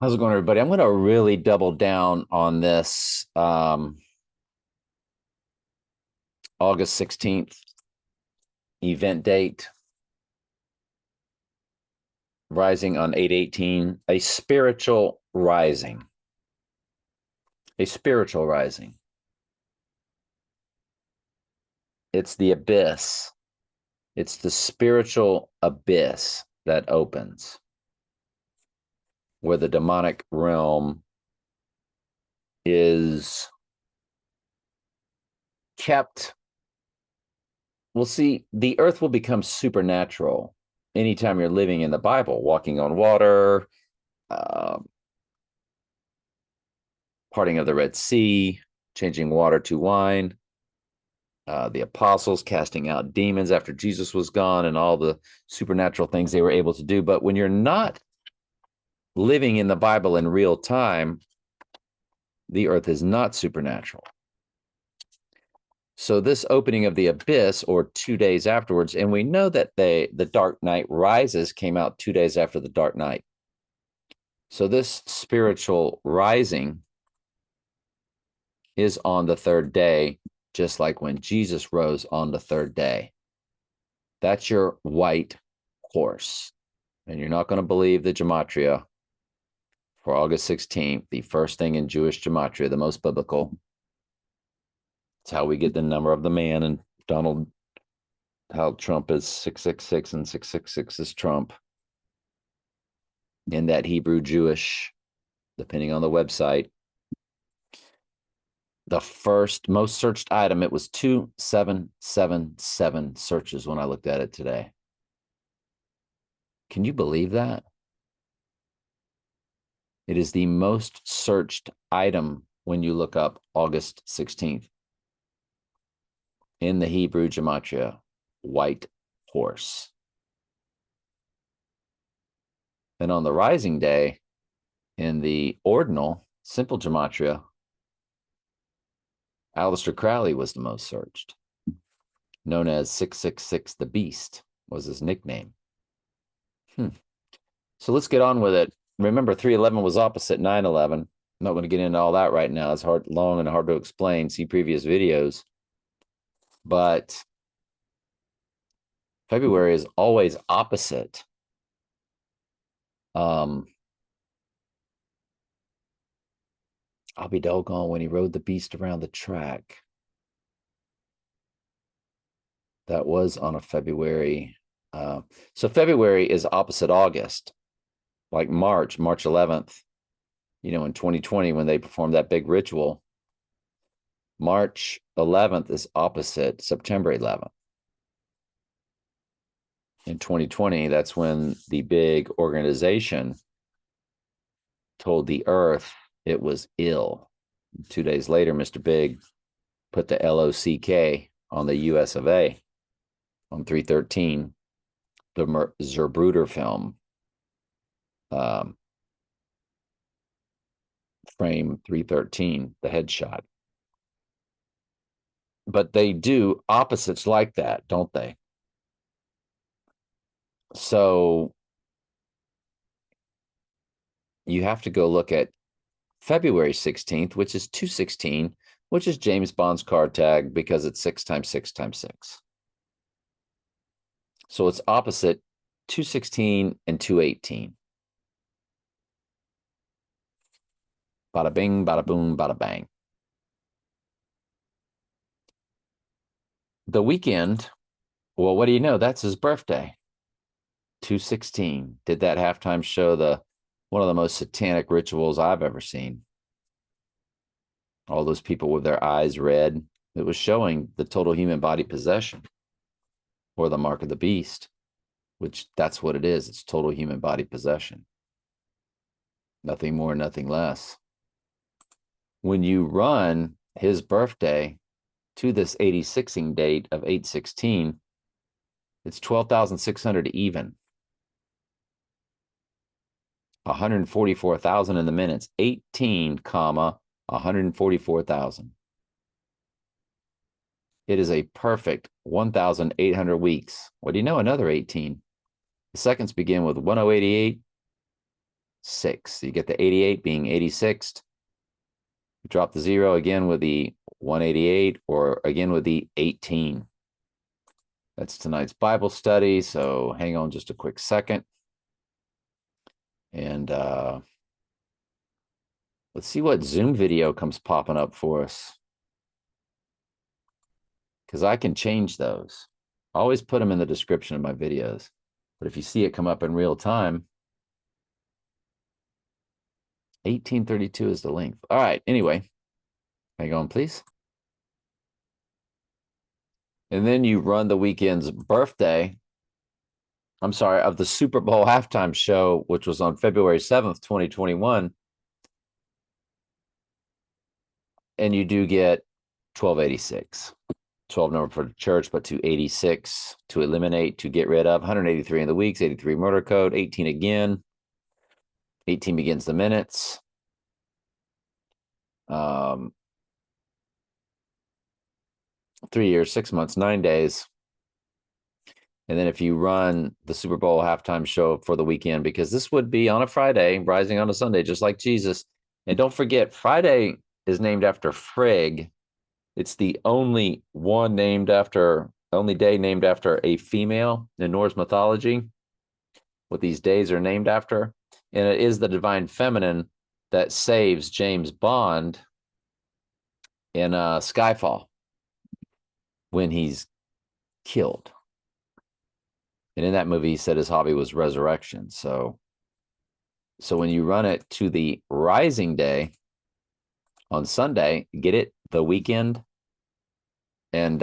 How's it going, everybody? I'm going to really double down on this August 16th event date, rising on 8/18, a spiritual rising. A spiritual rising. It's the abyss. It's the spiritual abyss that opens, where the demonic realm is kept. We'll see, the earth will become supernatural anytime you're living in the Bible, walking on water, uh, parting of the Red Sea, changing water to wine, the apostles casting out demons after Jesus was gone, and all the supernatural things they were able to do. But when you're not living in the Bible in real time, the earth is not supernatural. So this opening of the abyss, or 2 days afterwards, and we know that the Dark Knight Rises came out 2 days after the Dark Knight. So this spiritual rising is on the third day, just like when Jesus rose on the third day. That's your white horse. And you're not going to believe the gematria for August 16th, the first thing in Jewish gematria, the most biblical. It's how we get the number of the man, and how Trump is 666 and 666 is Trump. In that Hebrew Jewish, depending on the website, the first most searched item, it was 2777 searches when I looked at it today. Can you believe that? It is the most searched item when you look up August 16th in the Hebrew gematria, white horse. And on the rising day, in the ordinal simple gematria, Aleister Crowley was the most searched, known as 666 the Beast was his nickname. So let's get on with it. Remember, 311 was opposite 911. I'm not going to get into all that right now. It's long and hard to explain. See previous videos. But February is always opposite. I'll be doggone when he rode the beast around the track. That was on a February. So February is opposite August, like March 11th, in 2020 when they performed that big ritual. March 11th is opposite September 11th. In 2020, that's when the big organization told the earth it was ill. 2 days later, Mr. Big put the LOCK on the US of A on 313, the Zapruder film, frame 313, the headshot. But they do opposites like that, don't they? So you have to go look at February 16th, which is 216, which is James Bond's card tag because it's 6 times 6 times 6. So it's opposite 216 and 218. Bada bing, bada boom, bada bang. The weekend, well, what do you know? That's his birthday. 216. Did that halftime show one of the most satanic rituals I've ever seen. All those people with their eyes red. It was showing the total human body possession, or the mark of the beast, which that's what it is. It's total human body possession. Nothing more, nothing less. When you run his birthday to this 86ing date of 8/16, it's 12,600 even. 144,000 in the minutes. 18, 144,000. It is a perfect 1,800 weeks. What do you know? Another 18. The seconds begin with 1088. 6. You get the 88 being 86th. You drop the 0 again with the 188 or again with the 18. That's tonight's Bible study. So hang on just a quick second. And let's see what Zoom video comes popping up for us. Because I can change those. I always put them in the description of my videos. But if you see it come up in real time, 1832 is the length. All right. Anyway, hang on, please. And then you run the weekend's birthday. I'm sorry, of the Super Bowl halftime show, which was on February 7th, 2021. And you do get 1286. 12 number for the church, but 286 to eliminate, to get rid of. 183 in the weeks, 83 murder code, 18 again. 18 begins the minutes. 3 years, 6 months, 9 days. And then if you run the Super Bowl halftime show for the weekend, because this would be on a Friday, rising on a Sunday, just like Jesus. And don't forget, Friday is named after Frigg. It's the only day named after a female in Norse mythology. What these days are named after. And it is the divine feminine that saves James Bond in Skyfall when he's killed. And in that movie, he said his hobby was resurrection. So when you run it to the rising day on Sunday, get it, the weekend, and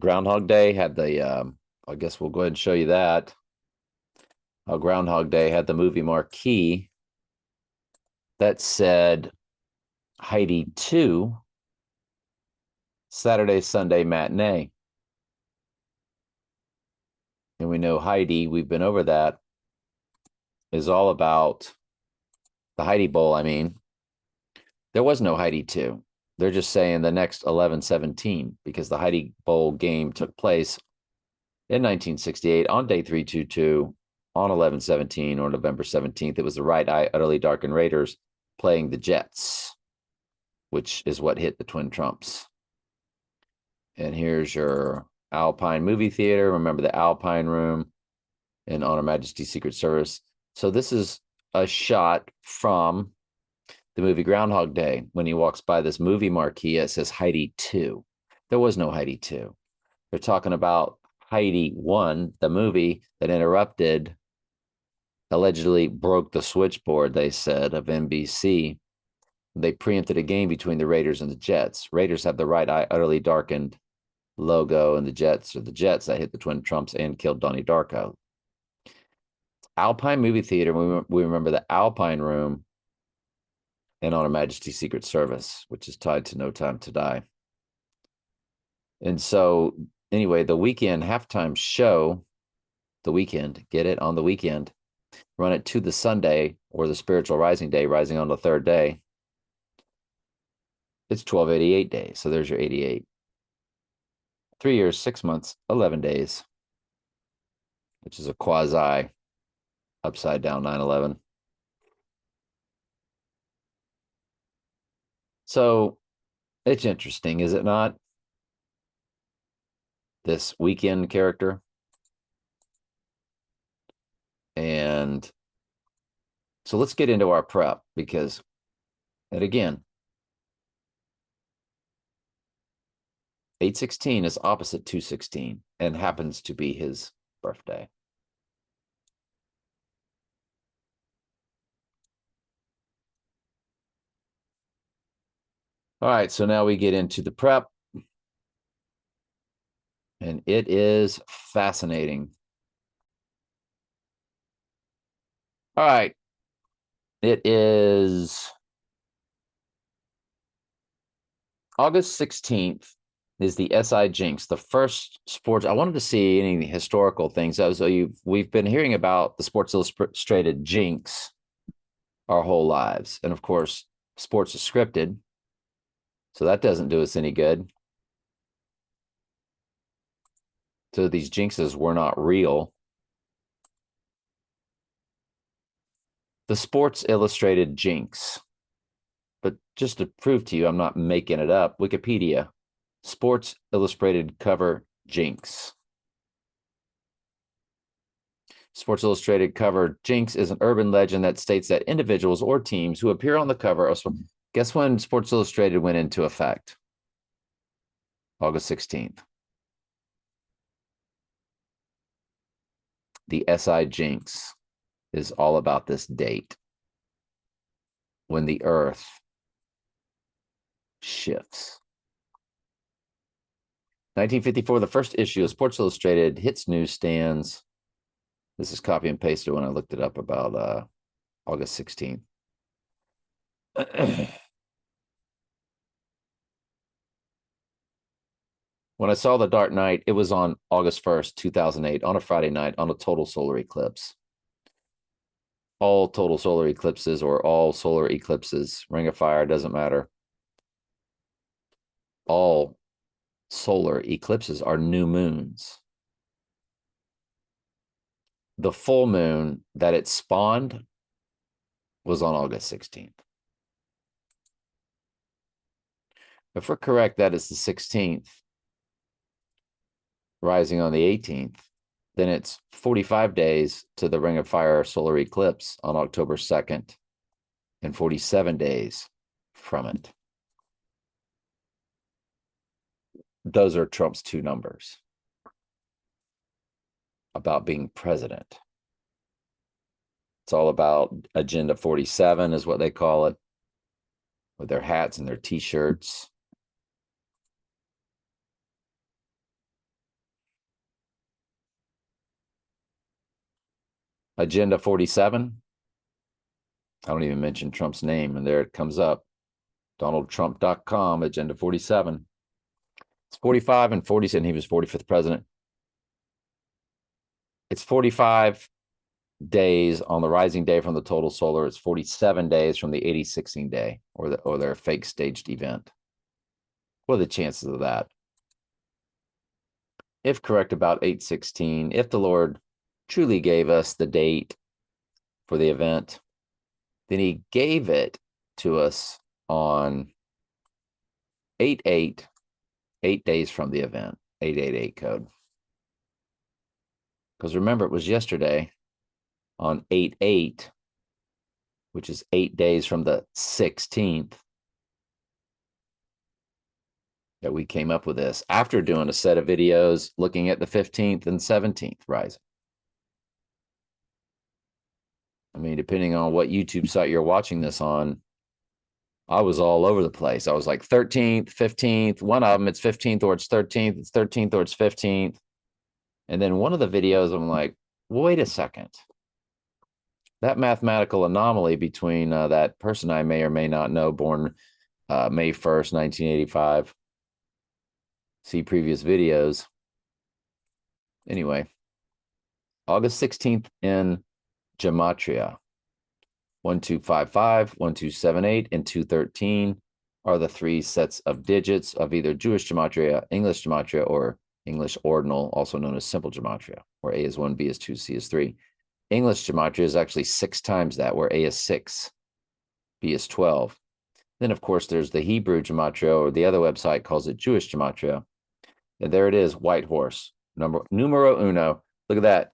Groundhog Day had the, I guess we'll go ahead and show you that. Groundhog Day had the movie marquee that said Heidi 2, Saturday, Sunday matinee. And we know Heidi, we've been over that, is all about the Heidi Bowl. I mean, there was no Heidi 2. They're just saying the next 11/17 because the Heidi Bowl game took place in 1968 on day 322 on 11/17 or November 17th. It was the Right Eye Utterly Darkened Raiders playing the Jets, which is what hit the Twin Trumps. And here's your Alpine movie theater. Remember the Alpine Room in On Her Majesty's Secret Service. So this is a shot from the movie Groundhog Day. When he walks by this movie marquee, it says Heidi 2. There was no Heidi 2. They're talking about Heidi 1, the movie that interrupted, allegedly broke the switchboard, they said, of NBC. They preempted a game between the Raiders and the Jets. Raiders have the Right Eye Utterly Darkened logo, and the Jets are the Jets that hit the Twin Trumps and killed Donnie Darko. Alpine movie theater, we remember the Alpine Room and On Her Majesty's Secret Service, which is tied to No Time to Die. And so anyway, the weekend halftime show, the weekend, get it, on the weekend, run it to the Sunday or the spiritual rising day, rising on the third day. It's 1288 days. So there's your 88. 3 years, 6 months, 11 days, which is a quasi upside down 9/11. So it's interesting, is it not? This weekend character. And so let's get into our prep because, and again, 8/16 is opposite 2/16 and happens to be his birthday. All right, so now we get into the prep. And it is fascinating. All right. It is August 16th is the SI Jinx, the first sports. I wanted to see any historical things. So we've been hearing about the Sports Illustrated Jinx our whole lives. And of course, sports is scripted. So that doesn't do us any good. So these jinxes were not real. The Sports Illustrated jinx. But just to prove to you, I'm not making it up, Wikipedia, Sports Illustrated cover jinx. Sports Illustrated cover jinx is an urban legend that states that individuals or teams who appear on the cover of, guess when Sports Illustrated went into effect? August 16th. The SI jinx is all about this date when the earth shifts. 1954, the first issue of Sports Illustrated hits newsstands. This is copy and pasted when I looked it up about August 16th. When I saw The Dark Knight, it was on August 1st, 2008, on a Friday night, on a total solar eclipse. All total solar eclipses or all solar eclipses, Ring of Fire, doesn't matter. All solar eclipses are new moons. The full moon that it spawned was on August 16th. If we're correct, that is the 16th, rising on the 18th, then it's 45 days to the Ring of Fire solar eclipse on October 2nd and 47 days from it. Those are Trump's two numbers about being president. It's all about Agenda 47 is what they call it, with their hats and their T-shirts. Agenda 47. I don't even mention Trump's name, and there it comes up. DonaldTrump.com, Agenda 47. It's 45 and 40, and he was 45th president. It's 45 days on the rising day from the total solar. It's 47 days from the 8016 day or their fake staged event. What are the chances of that? If correct about 816, if the Lord truly gave us the date for the event, then he gave it to us on 8/8, 8 days from the event, 888 code. Because remember, it was yesterday on 8/8, which is 8 days from the 16th, that we came up with this after doing a set of videos looking at the 15th and 17th rising. I mean, depending on what YouTube site you're watching this on, I was all over the place. I was like 13th, 15th, one of them, it's 15th or it's 13th, it's 13th or it's 15th. And then one of the videos, I'm like, wait a second. That mathematical anomaly between that person I may or may not know, born May 1st, 1985. See previous videos. Anyway, August 16th in Gematria. 1255, 1278, and 213 are the three sets of digits of either Jewish Gematria, English Gematria, or English Ordinal, also known as Simple Gematria, where A is 1, B is 2, C is 3. English Gematria is actually 6 times that, where A is 6, B is 12. Then, of course, there's the Hebrew Gematria, or the other website calls it Jewish Gematria. And there it is, White Horse, numero uno. Look at that,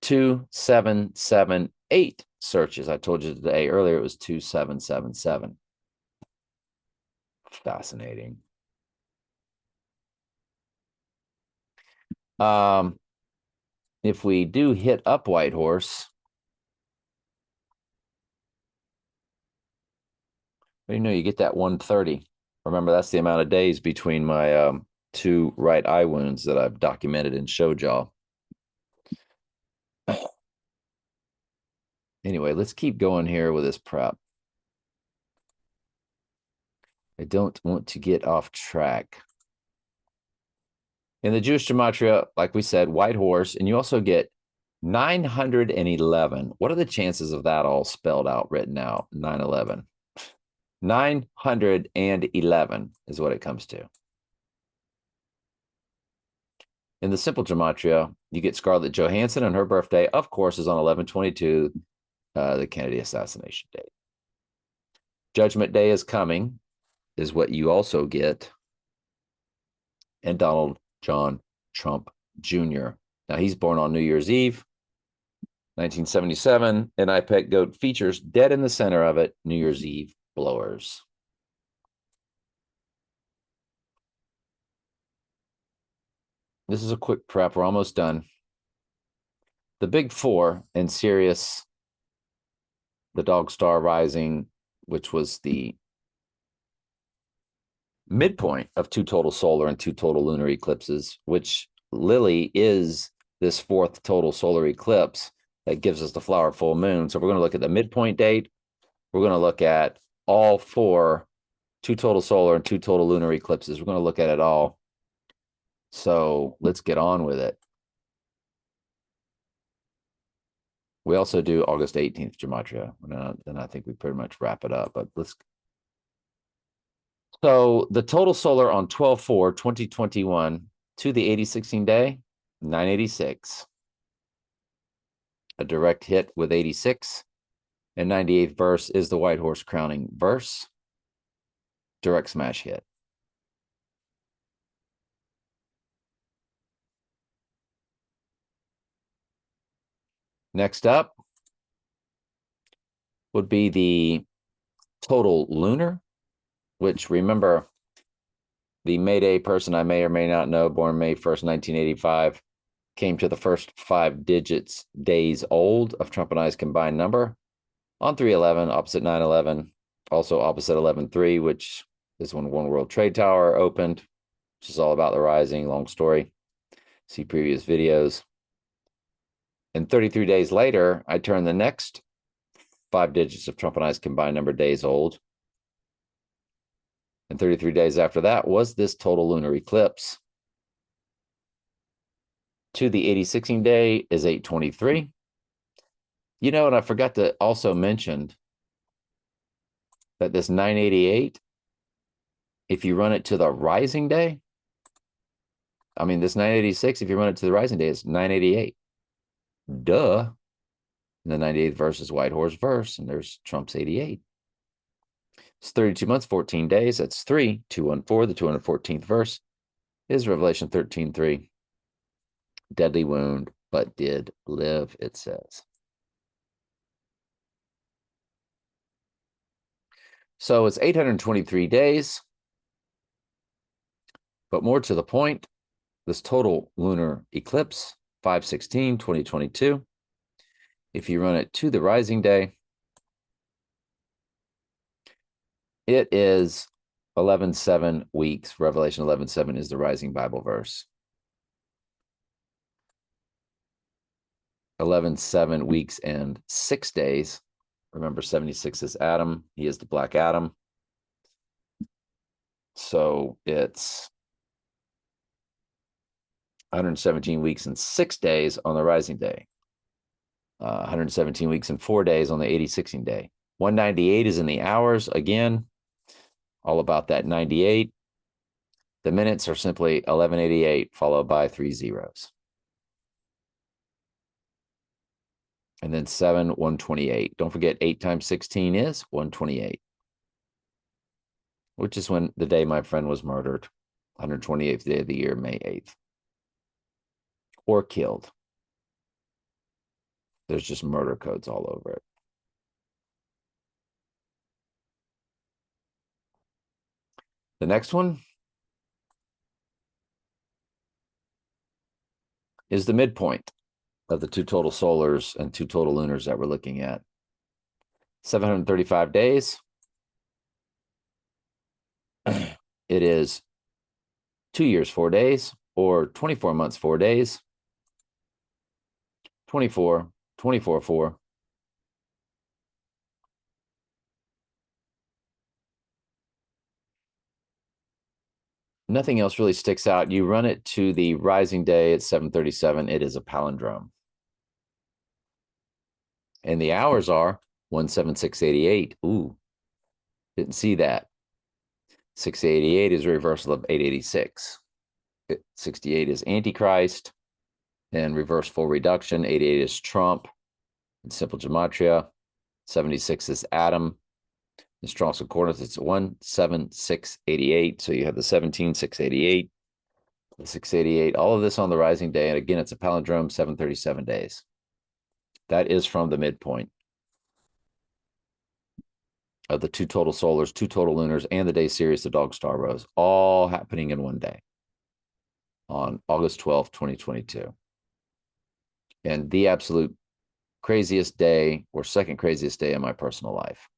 2778 searches. I told you today earlier it was 2777. Fascinating. If we do hit up White Horse, you get that 130. Remember, that's the amount of days between my 2 right eye wounds that I've documented and showed y'all. Anyway, let's keep going here with this prep. I don't want to get off track. In the Jewish Gematria, like we said, White Horse, and you also get 911. What are the chances of that all spelled out, written out? 911. 911 is what it comes to. In the Simple Gematria, you get Scarlett Johansson, and her birthday, of course, is on 11/22. the Kennedy assassination date. Judgment Day is coming, is what you also get. And Donald John Trump Jr. Now, he's born on New Year's Eve, 1977, and iPet Goat features dead in the center of it, New Year's Eve blowers. This is a quick prep. We're almost done. The big four in Sirius, the Dog Star Rising, which was the midpoint of 2 total solar and 2 total lunar eclipses, which Lily is this 4th total solar eclipse that gives us the flower full moon. So we're going to look at the midpoint date. We're going to look at all 4 2 total solar and 2 total lunar eclipses. We're going to look at it all. So let's get on with it. We also do August 18th gematria. Then I think we pretty much wrap it up. But let's. So the total solar on 12/4/2021 to the 8016 day, 986. A direct hit with 86. And 98th verse is the White Horse crowning verse. Direct smash hit. Next up would be the total lunar, which, remember, the May Day person I may or may not know, born May 1st, 1985, came to the first 5 digits days old of Trump and I's combined number on 3/11, opposite 9/11, also opposite 11/3, which is when One World Trade Tower opened, which is all about the rising, long story. See previous videos. And 33 days later, I turned the next 5 digits of Trump and I's combined number days old. And 33 days after that was this total lunar eclipse. To the 8016 day is 823. You know, and I forgot to also mention that this 988, if you run it to the rising day, I mean, this 986, if you run it to the rising day, is 988. Duh. And the 98th verse is White Horse verse, and there's Trump's 88. It's 32 months, 14 days. That's 3, 214. The 214th verse is Revelation 13:3. Deadly wound, but did live, it says. So it's 823 days. But more to the point, this total lunar eclipse, 5/16/2022, if you run it to the rising day, it is 11/7 weeks. Revelation 11/7 is the rising Bible verse. 11/7 weeks and 6 days. Remember, 76 is Adam. He is the Black Adam. So it's 117 weeks and 6 days on the rising day. 117 weeks and 4 days on the 8016 day. 198 is in the hours. Again, all about that 98. The minutes are simply 1188 followed by 3 zeros. And then 7, 128. Don't forget 8 times 16 is 128, which is when the day my friend was murdered, 128th day of the year, May 8th. Or killed. There's just murder codes all over it. The next one is the midpoint of the 2 total solars and 2 total lunars that we're looking at. 735 days. It is 2 years, 4 days, or 24 months, 4 days. 24, 24, 4. Nothing else really sticks out. You run it to the rising day at 7:37. It is a palindrome. And the hours are 17688. Ooh, didn't see that. 688 is a reversal of 886. 68 is Antichrist and reverse full reduction. 88 is Trump in simple gematria. 76 is Adam. The Strong's Concordance, it's 17688. So you have the 17688, the 688, all of this on the rising day. And again, it's a palindrome, 737 days. That is from the midpoint of the 2 total solars, 2 total lunars, and the day Sirius, the dog star, rose, all happening in one day on August 12th, 2022. And the absolute craziest day, or second craziest day in my personal life.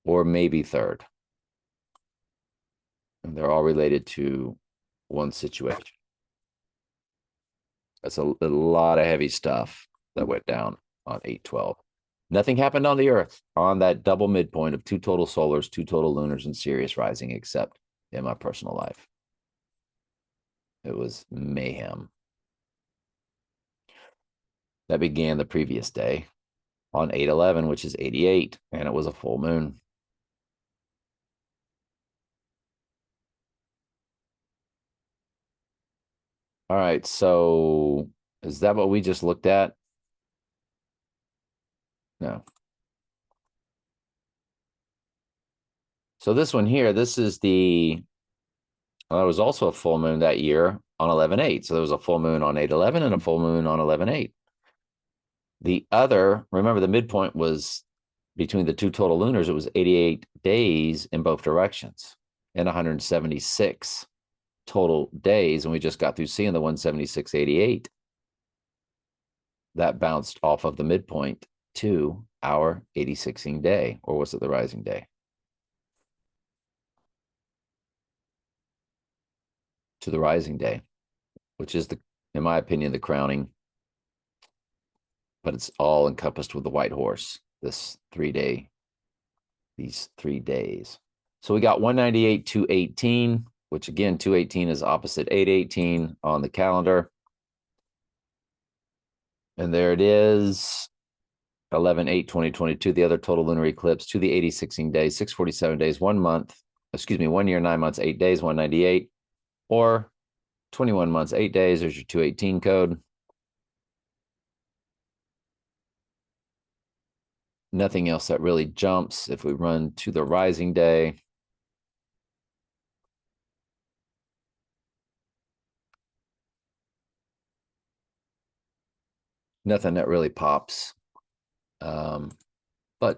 Or maybe third. And they're all related to one situation. That's a lot of heavy stuff that went down on 8/12. Nothing happened on the Earth on that double midpoint of 2 total solars, 2 total lunars, and Sirius rising, except in my personal life. It was mayhem. That began the previous day on 8/11, which is 88, and it was a full moon. All right, so is that what we just looked at? No. So this one here, this is there was also a full moon that year on 11/8. So there was a full moon on 8/11 and a full moon on 11/8. The other, remember the midpoint was between the 2 total lunars, it was 88 days in both directions and 176 total days. And we just got through seeing the 176.88. That bounced off of the midpoint to our 86ing day, or was it the rising day? To the rising day, which is, in my opinion, the crowning, but it's all encompassed with the white horse, these 3 days. So we got 198, 218, which again, 218 is opposite 818 on the calendar. And there it is, 11/8/2022, the other total lunar eclipse to the 86ing day, 647 days, 1 month, 1 year, 9 months, 8 days, 198, or 21 months, 8 days. There's your 218 code. Nothing else that really jumps. If we run to the rising day, nothing that really pops. But,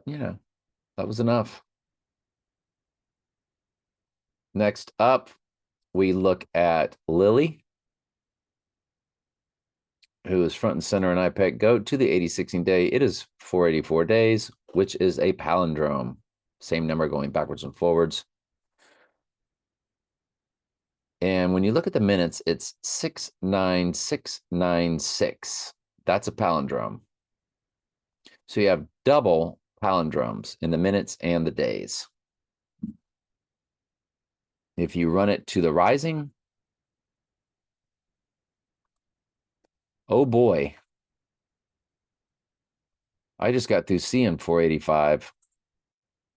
that was enough. Next up, we look at Lily, who is front and center in IPEC. Go to the 86ing day. It is 484 days, which is a palindrome. Same number going backwards and forwards. And when you look at the minutes, it's 69696. That's a palindrome. So you have double palindromes in the minutes and the days. If you run it to the rising, oh boy. I just got through seeing 485.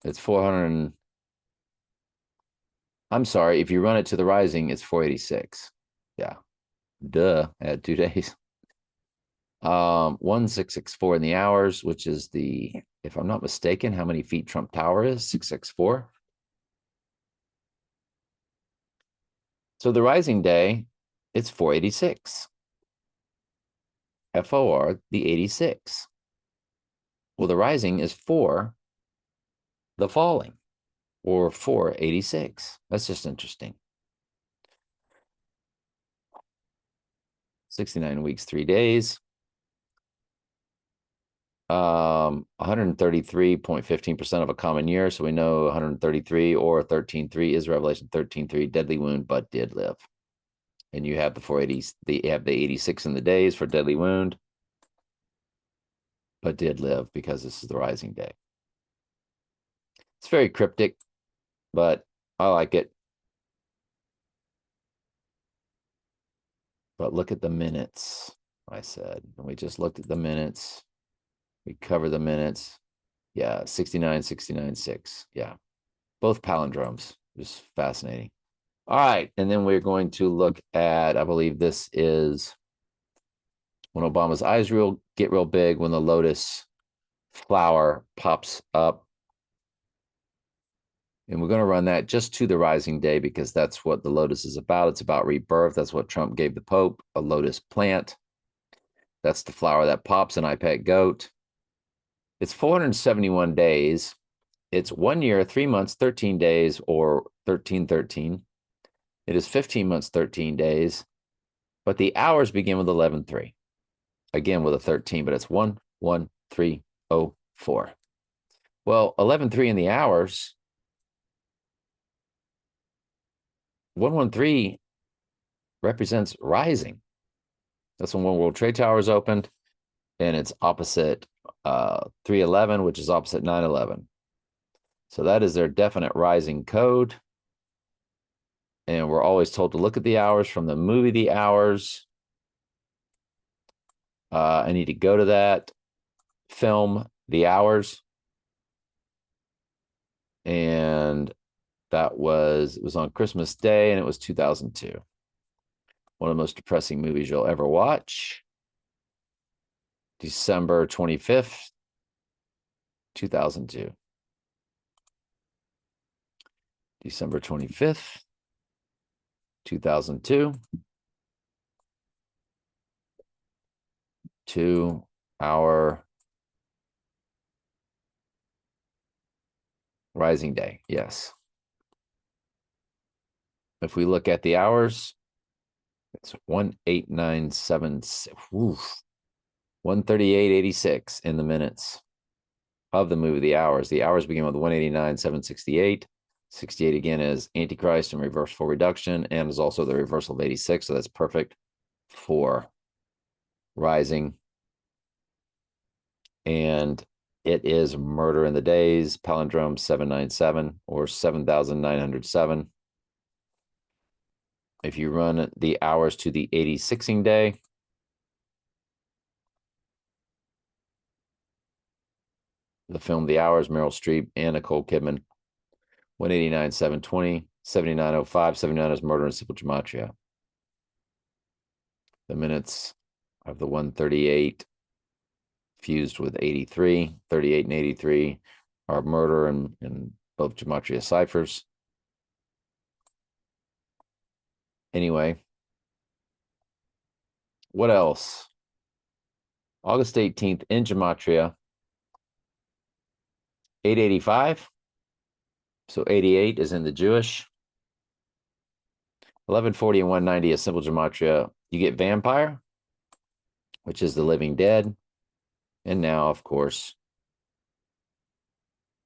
It's 400. I'm sorry, if you run it to the rising, it's 486. Yeah. Duh. I had 2 days. 1664 in the hours, which is the, if I'm not mistaken, how many feet Trump Tower is? 664. So the rising day, it's 486. FOR, the 86. Well, the rising is 4, the falling, or 486. That's just interesting. 69 weeks, 3 days. 133.15% of a common year. So we know 133 or 13.3 is Revelation 13.3, deadly wound, but did live. And you have the 480, you have the 86 in the days for deadly wound, but did live, because this is the rising day. It's very cryptic, but I like it. But look at the minutes, I said. And we just looked at the minutes. We cover the minutes. Yeah, 69, 69, 6. Yeah, both palindromes. Just fascinating. All right, and then we're going to look at, I believe this is When Obama's eyes get real big, when the lotus flower pops up. And we're going to run that just to the rising day because that's what the lotus is about. It's about rebirth. That's what Trump gave the Pope, a lotus plant. That's the flower that pops in I Pet Goat. It's 471 days. It's 1 year, 3 months, 13 days, or 1313. It is 15 months, 13 days. But the hours begin with 11:3. Again with a 13, but it's 11304. Well, 11:3 in the hours, 113 represents rising. That's when One World Trade Towers opened, and it's opposite 311, which is opposite 911. So that is their definite rising code. And we're always told to look at the hours from the movie The Hours. I need to go to that film, The Hours. And it was on Christmas Day, and it was 2002. One of the most depressing movies you'll ever watch. December 25th, 2002. December 25th, 2002. To our rising day. Yes. If we look at the hours, it's 18976. 138.86 in the minutes of the movie The Hours. The hours begin with 189,768. 68 again is Antichrist and reversible reduction, and is also the reversal of 86. So that's perfect for rising. And it is Murder in the Days, palindrome 797 or 7,907. If you run the hours to the 86ing day, the film The Hours, Meryl Streep and Nicole Kidman, 189, 720, 7905, 79 is Murder in Simple Gematria. The minutes of the 138 fused with 83, 38 and 83 are murder in both Gematria ciphers. Anyway, what else? August 18th in Gematria, 885. So 88 is in the Jewish. 1140 and 190 is simple Gematria. You get vampire, which is the living dead. And now, of course,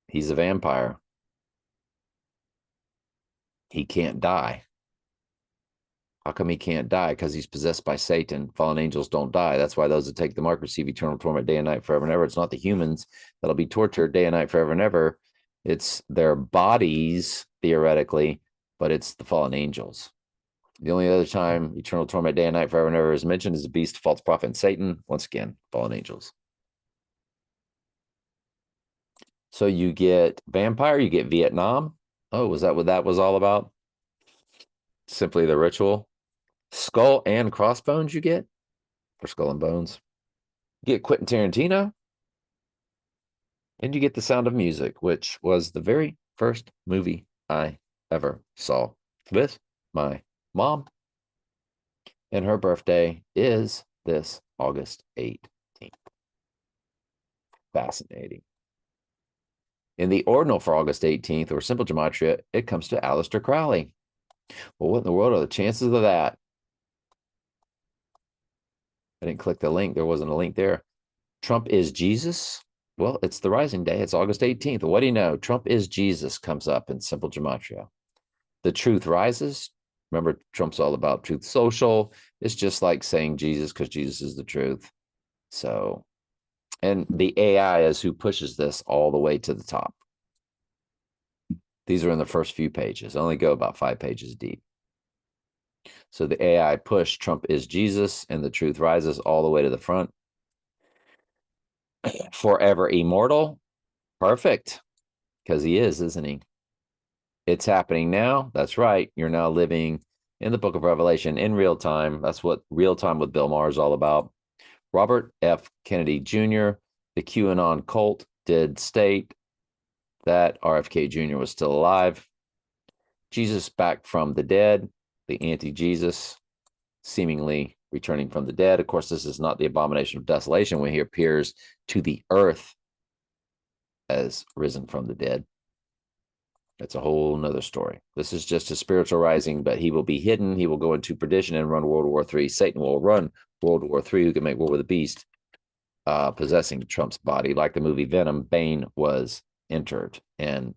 he's a vampire. He can't die. How come he can't die? Because he's possessed by Satan. Fallen angels don't die. That's why those that take the mark receive eternal torment day and night forever and ever. It's not the humans that'll be tortured day and night forever and ever. It's their bodies, theoretically, but it's the fallen angels. The only other time eternal torment day and night forever and ever is mentioned is the beast, false prophet, and Satan. Once again, fallen angels. So you get vampire, you get Vietnam. Oh, was that what that was all about? Simply the ritual. Skull and Crossbones you get for Skull and Bones. You get Quentin Tarantino. And you get The Sound of Music, which was the very first movie I ever saw with my mom. And her birthday is this August 18th. Fascinating. In the ordinal for August 18th, or simple Gematria, it comes to Aleister Crowley. Well, what in the world are the chances of that? I didn't click the link. There wasn't a link there. Trump is Jesus. Well, it's the rising day. It's August 18th. What do you know? Trump is Jesus comes up in simple Gematria. The truth rises. Remember, Trump's all about Truth Social. It's just like saying Jesus because Jesus is the truth. So, and the AI is who pushes this all the way to the top. These are in the first few pages. I only go about 5 pages deep. So the AI push Trump is Jesus and the truth rises all the way to the front. Forever immortal. Perfect. Because he is, isn't he? It's happening now. That's right. You're now living in the book of Revelation in real time. That's what Real Time with Bill Maher is all about. Robert F. Kennedy Jr., the QAnon cult, did state that RFK Jr. was still alive. Jesus back from the dead, the anti-Jesus seemingly returning from the dead. Of course, this is not the abomination of desolation when he appears to the earth as risen from the dead. That's a whole nother story. This is just a spiritual rising, but he will be hidden. He will go into perdition and run World War III. Satan will run World War III, who can make war with the beast, possessing Trump's body. Like the movie Venom, Bane was entered, and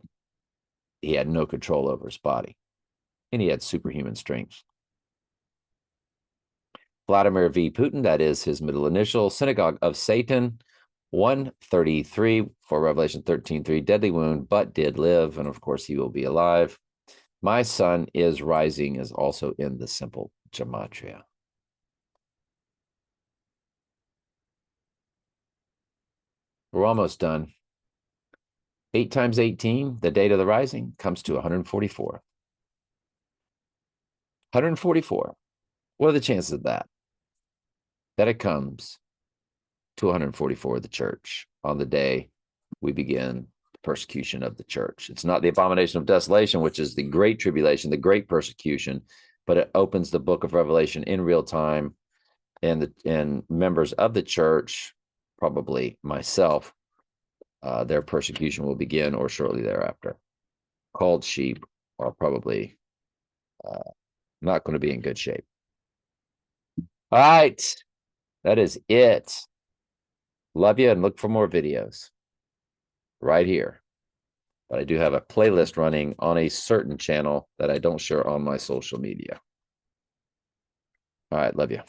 he had no control over his body. And he had superhuman strength. Vladimir V. Putin, that is his middle initial, Synagogue of Satan, 133 for Revelation 13:3, deadly wound, but did live. And of course, he will be alive. My sun is rising is also in the simple gematria. We're almost done. 8 times 18, the date of the rising, comes to 144. 144. What are the chances of that? That it comes to 144 of the church on the day we begin the persecution of the church. It's not the abomination of desolation, which is the great tribulation, the great persecution, but it opens the book of Revelation in real time, and members of the church, probably myself, their persecution will begin or shortly thereafter. Called sheep are probably not going to be in good shape. All right, that is it. Love you, and look for more videos right here. But I do have a playlist running on a certain channel that I don't share on my social media. All right, love you.